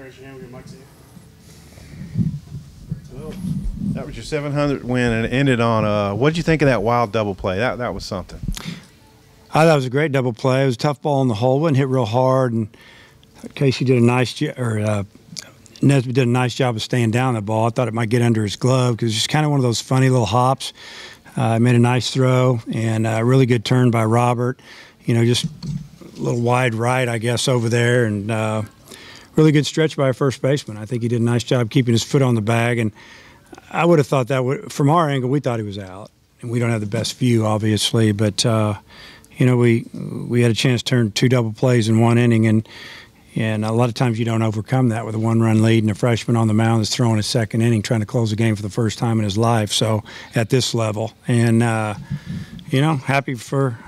raise your hand. We'll get Mike to you. Well, that was your 700th win, and it ended on what did you think of that wild double play? That was something. I thought it was a great double play. It was a tough ball in the hole. It wasn't hit real hard, and Casey did a nice Nesbitt did a nice job of staying down the ball. I thought it might get under his glove because it's just kind of one of those funny little hops. Made a nice throw and a really good turn by Robert. You know, just a little wide right, I guess, over there, and really good stretch by our first baseman. I think he did a nice job keeping his foot on the bag, and I would have thought that from our angle, we thought he was out, and we don't have the best view, obviously, but you know, we had a chance to turn 2 double plays in 1 inning, and a lot of times you don't overcome that with a 1-run lead and a freshman on the mound that's throwing his 2nd inning, trying to close the game for the first time in his life. So at this level, and you know, happy for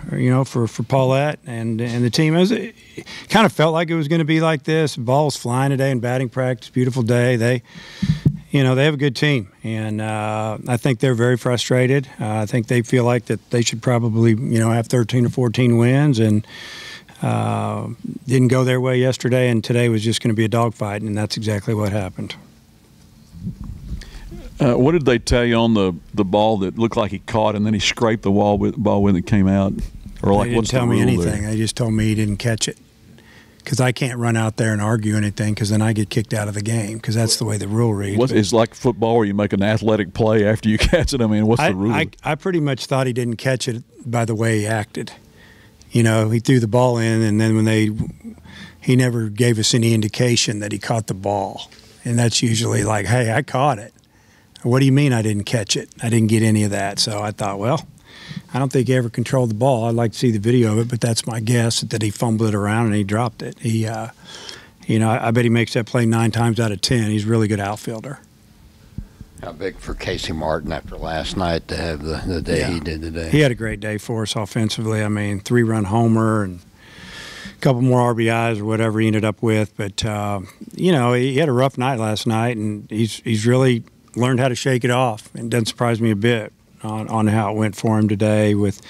Paulette and the team. It kind of felt like it was going to be like this. The ball was flying today in batting practice. Beautiful day. They have a good team, and I think they're very frustrated. I think they feel like that they should probably have 13 or 14 wins, and didn't go their way yesterday, and today was just going to be a dogfight, and that's exactly what happened. What did they tell you on the ball that looked like he caught and then he scraped the ball when it came out? Or like, they didn't tell me anything. They just told me he didn't catch it, because I can't run out there and argue anything, because then I get kicked out of the game, because that's the way the rule reads. It's like football where you make an athletic play after you catch it. I mean, what's the rule? I pretty much thought he didn't catch it by the way he acted. You know, he threw the ball in, and then he never gave us any indication that he caught the ball. And that's usually like, hey, I caught it. What do you mean I didn't catch it? I didn't get any of that. So I thought, well, I don't think he ever controlled the ball. I'd like to see the video of it, but that's my guess, that he fumbled it around and he dropped it. I bet he makes that play 9 times out of 10. He's a really good outfielder. How big for Casey Martin after last night to have the day he did today? He had a great day for us offensively. I mean, 3-run homer and a couple more RBIs or whatever he ended up with. But, he had a rough night last night, and he's really learned how to shake it off. It doesn't surprise me a bit on how it went for him today with,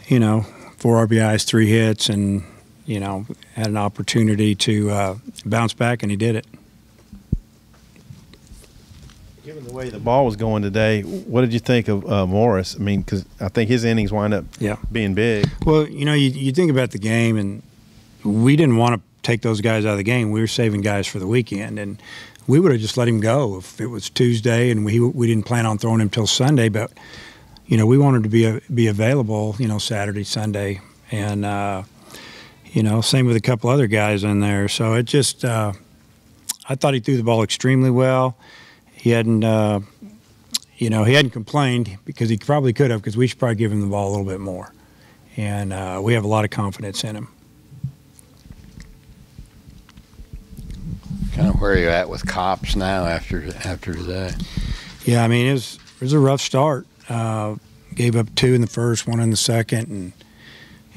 4 RBIs, 3 hits, and, had an opportunity to bounce back, and he did it. Given the way the ball was going today, what did you think of Morris? I mean, because I think his innings wind up being big. Well, you think about the game, and we didn't want to take those guys out of the game. We were saving guys for the weekend, and we would have just let him go if it was Tuesday, and we didn't plan on throwing him till Sunday. But we wanted to be available, Saturday, Sunday, and same with a couple other guys in there. So it just, I thought he threw the ball extremely well. He hadn't, he hadn't complained, because he probably could have, because we should probably give him the ball a little bit more. And we have a lot of confidence in him. Kind of where you're at with Cops now after today? Yeah, I mean, it was a rough start. Gave up 2 in the first, 1 in the second, and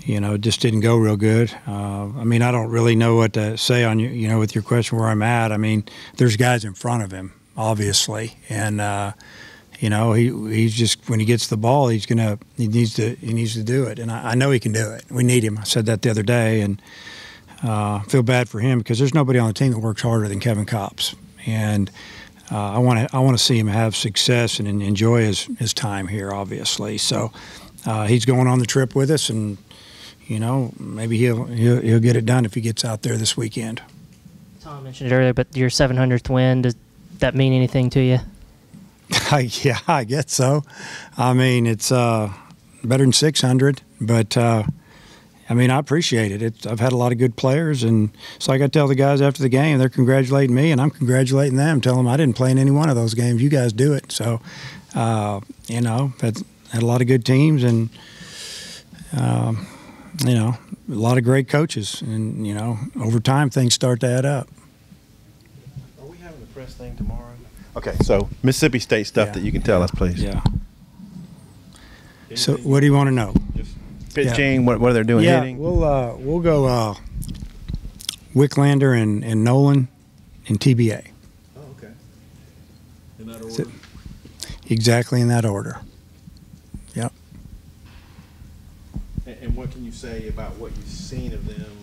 it just didn't go real good. I mean, I don't really know what to say on with your question where I'm at. I mean, there's guys in front of him, obviously, and he's just, when he gets the ball, he needs to do it, and I know he can do it. We need him. I said that the other day, and feel bad for him, because there's nobody on the team that works harder than Kevin Copps, and I want to see him have success and enjoy his time here, obviously. So he's going on the trip with us, and maybe he'll get it done if he gets out there this weekend. Tom mentioned it earlier, but your 700th win, does that mean anything to you? Yeah, I guess so. I mean, it's better than 600, but I mean, I appreciate it. I've had a lot of good players, and it's like I tell the guys after the game, they're congratulating me, and I'm congratulating them, telling them I didn't play in any one of those games. You guys do it. So, had a lot of good teams, and a lot of great coaches, and over time things start to add up. Are we having the press thing tomorrow? Okay, so Mississippi State stuff that you can tell us, please. Yeah. So what do you want to know? Just pitching, what are they doing? Hitting? We'll go Wicklander and Nolan and TBA. Oh, okay. In that order? Exactly in that order. Yep. And what can you say about what you've seen of them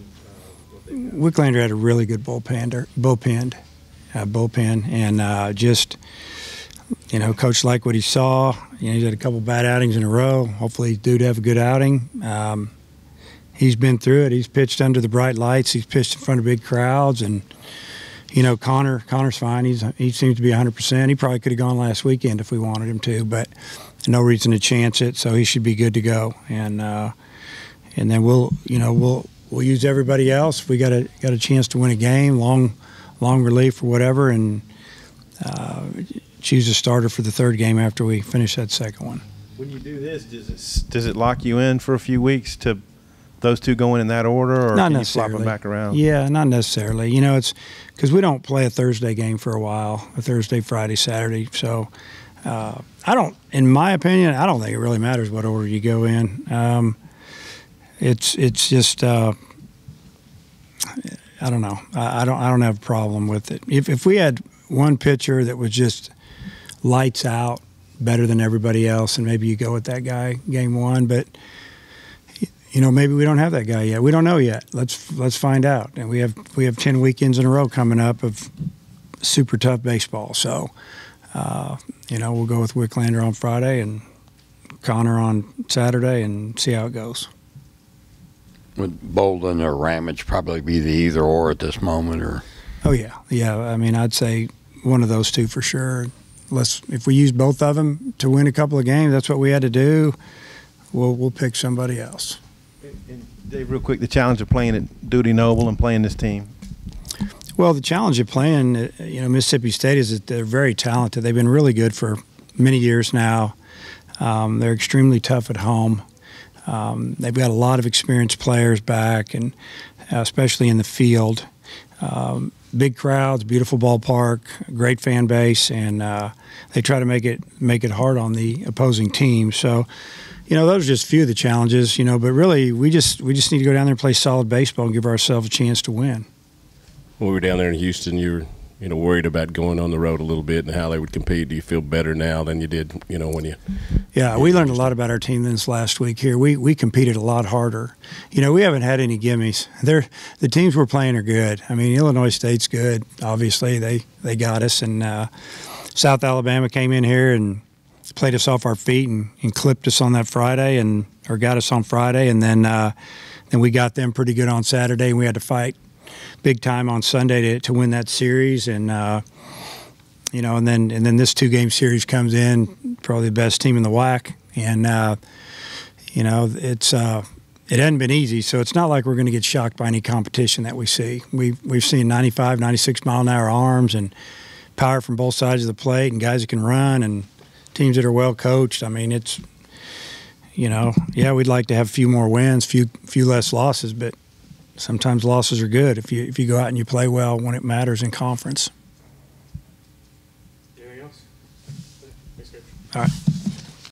Wicklander had a really good bullpen, and just, you know, coach liked what he saw. You know, he's had a couple bad outings in a row. Hopefully, he's due to have a good outing. He's been through it. He's pitched under the bright lights. He's pitched in front of big crowds, and you know, Connor's fine. He seems to be 100%. He probably could have gone last weekend if we wanted him to, but no reason to chance it. So he should be good to go. And then we'll use everybody else. If we got a chance to win a game, long relief or whatever, and choose a starter for the third game after we finish that second one. When you do this, does it lock you in for a few weeks to those two going in that order, or not can necessarily. you flop them back around? Yeah, not necessarily. You know, it's because we don't play a Thursday game for a while, a Thursday, Friday, Saturday. So I don't, in my opinion, I don't think it really matters what order you go in. It's just I don't know. I don't have a problem with it. If we had one pitcher that was just lights out, better than everybody else, and maybe you go with that guy game one, but you know, maybe we don't have that guy yet. We don't know yet. Let's find out. And we have 10 weekends in a row coming up of super tough baseball. So, you know, we'll go with Wicklander on Friday and Connor on Saturday and see how it goes. Would Bolden or Ramage probably be the either or at this moment, or? Oh yeah. I mean, I'd say one of those two for sure. If we use both of them to win a couple of games, that's what we had to do. We'll pick somebody else. And Dave, real quick, the challenge of playing at Duty Noble and playing this team. Well, the challenge of playing, you know, Mississippi State is that they're very talented. They've been really good for many years now. They're extremely tough at home. They've got a lot of experienced players back, and especially in the field. Big crowds, beautiful ballpark, great fan base, and they try to make it hard on the opposing team. So, you know, those are just a few of the challenges. You know, but really, we just need to go down there and play solid baseball and give ourselves a chance to win. When we were down there in Houston, you were worried about going on the road a little bit and how they would compete. Do you feel better now than you did, when you? Yeah, we learned a lot about our team this last week here. We competed a lot harder. You know, we haven't had any gimmies. The teams we're playing are good. I mean, Illinois State's good. Obviously, they got us, and South Alabama came in here and played us off our feet and clipped us on that Friday, or got us on Friday, and then we got them pretty good on Saturday, and we had to fight big time on Sunday to win that series, and and then this 2-game series comes in, probably the best team in the WAC, and it hadn't been easy, so it's not like we're going to get shocked by any competition that we see. We've seen 95, 96 mile an hour arms and power from both sides of the plate, and guys that can run, and teams that are well coached. I mean, it's we'd like to have a few more wins, few less losses, but sometimes losses are good if you go out and you play well when it matters in conference. Anything else? All right.